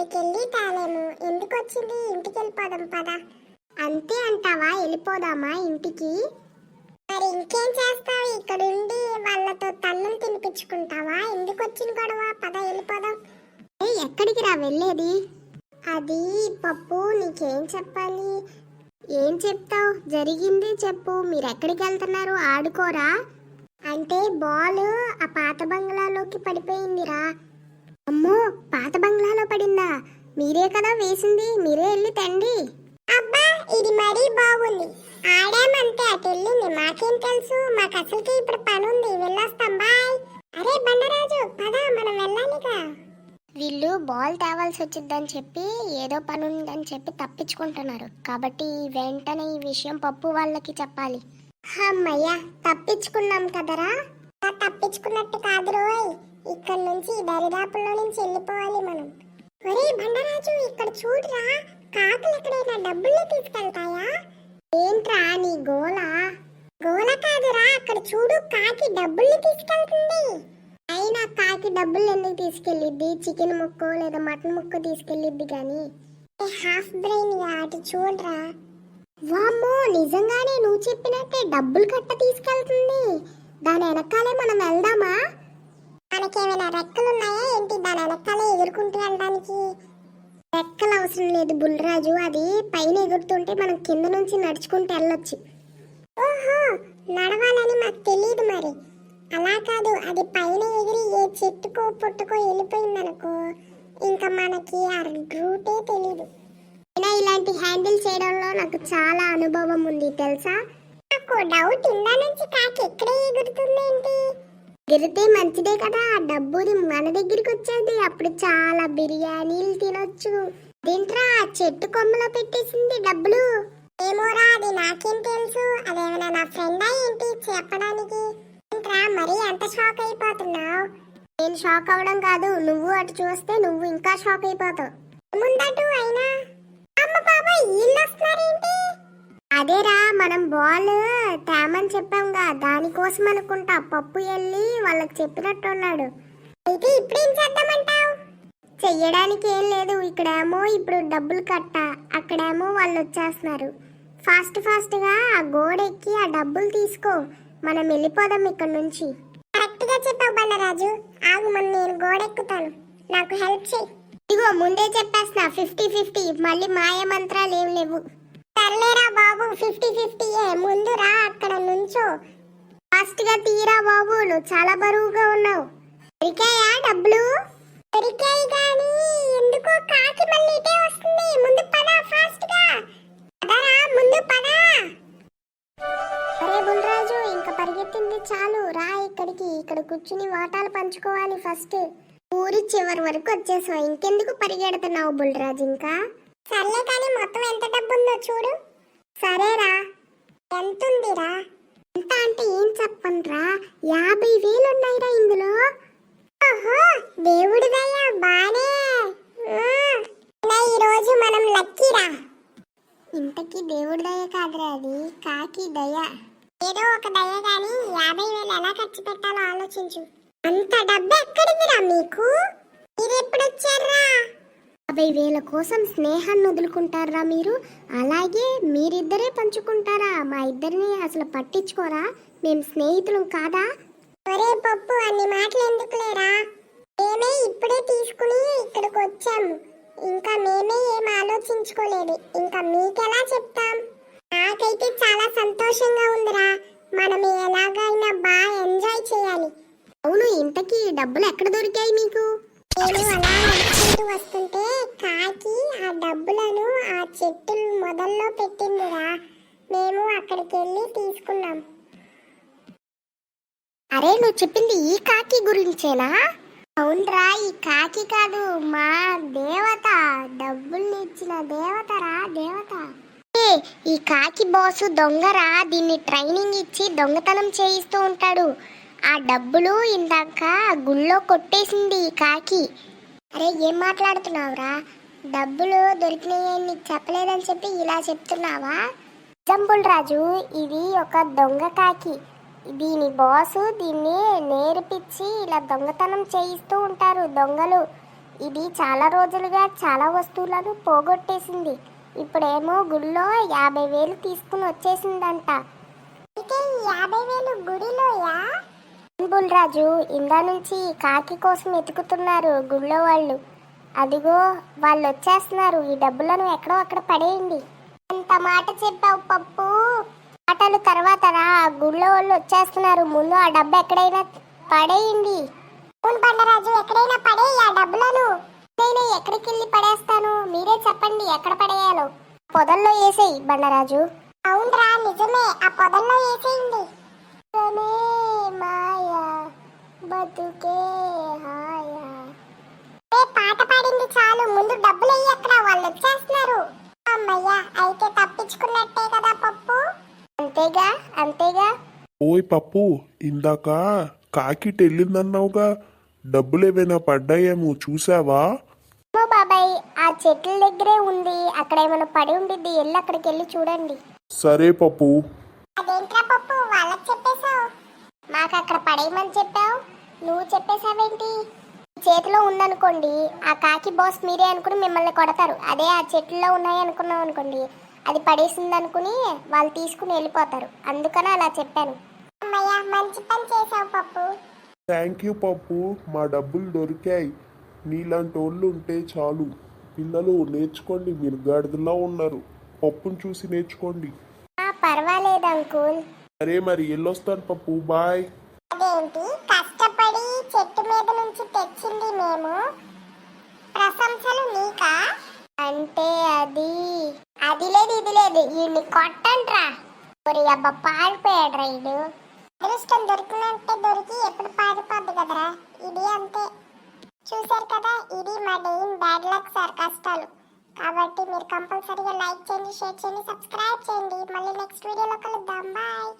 అక్కడికి వెళ్ళి తాలేము. ఎందుకు వచ్చింది? ఇంటికి వెళ్ళిపోదాం పదా. అంతే అంటావా? వెళ్ళిపోదామా ఇంటికి? మరి ఇంకేం చేస్తావు? ఇక్కడ ఉండి వాళ్ళతో తన్నులు తినిపించుకుంటావా? ఎందుకు వచ్చిన గొడవ? పద వెళ్ళిపోదాం. ఎక్కడికి రా వెళ్ళేది? అది పప్పు, నీకేం చెప్పాలి? ఏం చెప్తావు? జరిగింది చెప్పు. మీరు ఎక్కడికి వెళ్తున్నారు? ఆడుకోరా? అంటే బాల్ ఆ పాత బంగ్లాలోకి పడిపోయిందిరా. అమ్మో, పాత బంగ్లాలో పడిందా? మీరే కదా వేసింది, మీరే వెళ్ళి తండి. అబ్బా, ఇది మరీ బాగుంది. ఆడామంటే అటు వెళ్ళింది. మాకేం తెలుసు? మాకు అసలుకి ఇప్పుడు పని ఉంది, వెళ్ళొస్తాం, బాయ్. అరే బండరాజు, పద, మనం వెళ్ళాలిగా. వీళ్ళు బాల్ తేవాల్సి వచ్చిందని చెప్పి, ఏదో పని ఉందని చెప్పి తప్పించుకుంటున్నారు. కాబట్టి వెంటనే ఈ విషయం పప్పు వాళ్ళకి చెప్పాలి. అమ్మయ్య, తప్పించుకున్నాం కదరా. తప్పించుకున్నట్టు కాదు రోయ్, ఇక్కడ నుంచి దరిదాపుల్లో నుంచి వెళ్ళిపోవాలి మనం. ఒరే బండరాజు, ఇక్కడ చూడరా, కాకులు ఎక్కడైనా డబ్బుల్ని తీసుకెళ్తాయా? ఏంట్రా నీ గోల? గోల కాదురా, అక్కడ చూడు, కాకి డబ్బుల్ని తీసుకెళ్తుంది. అయినా కాకి డబ్బులు ఎందుకు తీసుకెళ్ళిద్ది? చికెన్ ముక్కో లేదా మటన్ ముక్కో తీసుకెళ్ళిద్ది గాని. హాఫ్ బ్రెయిన్ అటు చూడరా. వామ్మో, నిజంగానే నువ్వు చెప్పినట్టే డబ్బులు కట్ట తీసుకెళ్తుంది. దాని వెనకాలే మనం వెళ్దామా? మనకేమైనా రెక్కలు ఉన్నాయా ఏంటి దాని వెనకాలే ఎగురుకుంటూ వెళ్ళడానికి? రెక్కలు అవసరం లేదు బుల్రాజు, అది పైన ఎగురుతుంటే మనం కింద నుంచి నడుచుకుంటూ వెళ్ళొచ్చు. ఓహో, నడవాలని మాకు తెలియదు మరి. అలా కాదు, అది పైన ఎగిరి ఏ చెట్టుకో పుట్టుకో వెళ్ళిపోయిందనుకో, ఇంకా మనకి ఆ రూటే తెలీదు. అయినా ఇలాంటి హ్యాండిల్ చేయడంలో నాకు చాలా అనుభవం ఉంది తెలుసా. నాకు డౌట్, ఇందా నుంచి కాకి ఎక్కడే ఎగురుతుందేంటి? ఎగిరితే మంచిదే కదా, ఆ డబ్బుది మన దగ్గరికి వచ్చేది. అప్పుడు చాలా బిర్యానీలు తినొచ్చు. దీంట్రా ఆ చెట్టు కొమ్మలో పెట్టేసింది డబ్బులు. ఏమోరా, అది నాకేం తెలుసు. అదేమైనా నా ఫ్రెండా ఏంటి చెప్పడానికి? ఏంట్రా మరీ అంత షాక్ అయిపోతున్నావు? నేను షాక్ అవడం కాదు, నువ్వు అటు చూస్తే నువ్వు ఇంకా షాక్ అయిపోతావు. ముందటు అయినా అమ్మ బాబా, వీళ్ళు వస్తున్నారేంటి? అదేరా, మనం బాల్ తేమని చెప్పాంగా, దానికోసం అనుకుంటా. పప్పు వెళ్ళి వాళ్ళకి చెప్పినట్టున్నాడు. అయితే ఇప్పుడేం చేద్దామంటావు? చెయ్యడానికి ఏం లేదు. ఇక్కడేమో ఇప్పుడు డబ్బులు కట్ట, అక్కడేమో వాళ్ళు వచ్చేస్తున్నారు. ఫాస్ట్ గా ఆ గోడెక్కి ఆ డబ్బులు తీసుకో, మనం వెళ్ళిపోదాం ఇక్కడ నుంచి. కరెక్ట్ గా చెప్పావు బండరాజు. ఆగు, నేను గోడెక్కుతాను, నాకు హెల్ప్ చేయి. ఇదిగో ముందే చెప్పేస్తున్నా, 50-50, మళ్ళీ మాయ మంత్రాలు ఏం లేవు. సర్లేరా బాబు, 50-50. ముందు రా, అక్కడ నుంచో. ఫాస్ట్ గా తీరా బాబు, నువ్వు చాలా బరువుగా ఉన్నావు. దొరికాయా డబ్బులు? దొరికాయి గాని ఎందుకో కాకి మళ్ళీ ఇటే వస్తుంది. ముందు పద, ఫాస్ట్ గా పదరా, ముందు పద. అరే బుల్రాజు, ఇంకా పరిగెత్తింది చాలు, రా ఇక్కడికి. ఇక్కడ కూర్చుని వాటాలు పంచుకోవాలి ఫస్ట్. ఊరి చివరి వరకు వచ్చేసావు, ఇంకెందుకు పరిగెడుతున్నావు బుల్రాజు? ఇంకా సర్లే కానీ మొత్తం ఎంత డబ్బు ఉందో చూడు. సరేరా, ఎంతుందిరా? ఎంత అంటే ఏం చెప్పనురా, 50,000 ఉన్నాయిరా ఇందులో. ఓహో, దేవుడి దయ, బానే. ఈరోజు మనం లక్కీరా. ఇంతకీ దేవుడి దయ కాదురా, అది కాకి దయ. ఏదో ఒక దయ గాని 50,000 ఎలా ఖర్చు పెట్టాలో ఆలోచించు. అంత డబ్బు ఎక్కడిదిరా మీకు? మీరెప్పుడు వచ్చారా? 50,000 కోసం స్నేహాన్ని వదులుకుంటారా మీరు? అలాగే మీరిద్దరే పంచుకుంటారా? మా ఇద్దరిని అసలు పట్టించుకోరా? మేము స్నేహితులం కాదా? ఒరే పప్పు, అన్ని మాటలు ఎందుకు లేరా? మేమే ఇప్పుడే తీసుకుని ఇక్కడికి వచ్చాము. ఇంకా మేమే ఏం ఆలోచించుకోలేదు. ఇంకా మీకెలా చెప్తాం? నాకైతే చాలా సంతోషంగా ఉందిరా. మనం ఎలాగైనా బాగా ఎంజాయ్ చేయాలి. అవును, ఇంతకీ డబ్బులు ఎక్కడ దొరికాయి మీకు? నేను అలా నడుచుకుంటూ వస్తుంటే కాకి ఆ డబ్బులను ఆ చెట్టు మొదల్లో పెట్టిందిరా. మేము అక్కడికి వెళ్ళి తీసుకున్నాం. అరే, నువ్వు చెప్పింది ఈ కాకి గురించేనా? అవునరా, ఈ కాకి కాదు, మా దేవత, డబ్బుల్ని ఇచ్చిన దేవతరా, దేవత. ఈ కాకి బాసు దొంగరా, దీన్ని ట్రైనింగ్ ఇచ్చి దొంగతనం చేయిస్తూ ఉంటాడు. ఆ డబ్బులు ఇందాక గుళ్ళో కొట్టేసింది ఈ కాకి. అరే, ఏం మాట్లాడుతున్నావురా? డబ్బులు దొరికినాయని నీకు చెప్పలేదని చెప్పి ఇలా చెప్తున్నావా? జంబుల్ రాజు, ఇది ఒక దొంగ కాకి. దీని బాసు దీన్ని నేర్పించి ఇలా దొంగతనం చేయిస్తూ ఉంటారు దొంగలు. ఇది చాలా రోజులుగా చాలా వస్తువులను పోగొట్టేసింది. ఇప్పుడేమో గుళ్ళో 50,000 తీసుకుని వచ్చేసిందంట. 50,000 గుడిలోయా? బుల్రాజు, ఇందా నుంచి కాకి కోసం ఎతుకుతున్నారు గుళ్ళో వాళ్ళు. అదిగో వాళ్ళు వచ్చేస్తున్నారు. ఈ డబ్బులను ఎక్కడో అక్కడ పడేయండి. ఎంత మాట చెప్పావు పప్పు. మాటలు తర్వాత రా, గుళ్ళో వాళ్ళు వచ్చేస్తున్నారు. ముందు ఆ డబ్బు ఎక్కడైనా పడేయండి. బండరాజు, ఎక్కడైనా పడేయి ఆ డబ్బులను. నేను ఎక్కడికి వెళ్ళి పడేస్తాను, మీరే చెప్పండి ఎక్కడ పడేయాలో. పొదల్లో వేసేయి బండరాజు. అవునరా, నిజమే, ఆ పొదల్లో వేసేయండి. మాయా బతుకే హాయా. పాట పాడింది చాలు, ముందు డబ్బులు వెయ్యి. అక్కడ వాళ్ళు వచ్చేస్తున్నారు. అమ్మయ్యా, అయితే తప్పించుకున్నట్టే కదా పప్పు. అంతేగా అంతేగా. ఓయ్ పప్పు, ఇందాక కాకిట్ వెళ్ళిందన్నావుగా, డబ్బులు ఏమైనా పడ్డాయేమో చూసావా? బాబాయ్, ఆ చెట్ల దగ్గరే ఉంది. అక్కడ ఏమైనా పడి ఉండిద్ది, వెళ్ళి అక్కడికి వెళ్ళి చూడండి. సరే పప్పు. అదేంట్రా పప్పు, వాళ్ళకి చెప్పేశావు, మాకు అక్కడ పడేయమని చెప్పావు. నువ్వు చెప్పేశావేంటి? చేతిలో ఉందనుకోండి, ఆ కాకి బాస్ మీరే అనుకుని మిమ్మల్ని కొడతారు. అదే ఆ చెట్లలో ఉన్నాయి అనుకున్నాం అనుకోండి, అది పడేసింది అనుకుని వాళ్ళు తీసుకుని వెళ్ళిపోతారు. అందుకని అలా చెప్పాను. అమ్మయ్య, మంచి పని చేసావు పప్పు. థ్యాంక్ యూ పప్పు, మా డబ్బులు దొరికాయి. నీలాంటి వాళ్ళు ఉంటే చాలు. పిల్లలు నేర్చుకోండి, మీరు గాడిదలా ఉన్నారు. పప్పును చూసి నేర్చుకోండి. పర్వాలేదు అంకుల్. సరే మరి వెళ్ళొస్తాను పప్పు, బాయ్. అదేంటి, కష్టపడి చెట్టు మీద నుంచి తెచ్చింది మేము, ప్రశంసలు నీకా? అంటే అది లేదు ఇది లేదు, వీడిని కొట్టండ్రా. మరి అబ్బా, పారిపోయాడు రైడు. అదృష్టం దొరికినంటే దొరికి ఎప్పుడు పారిపోద్ది కదరా, ఇది అంతే. చూసారు కదా, ఇది మా డెయిన్ బ్యాడ్ లక్ సార్ కష్టాలు. కాబట్టి మీరు కంపల్సరీగా లైక్ చేయండి, షేర్ చేయండి, సబ్స్క్రైబ్ చేయండి. మళ్ళీ నెక్స్ట్ వీడియోలో కలుద్దాం. బాయ్.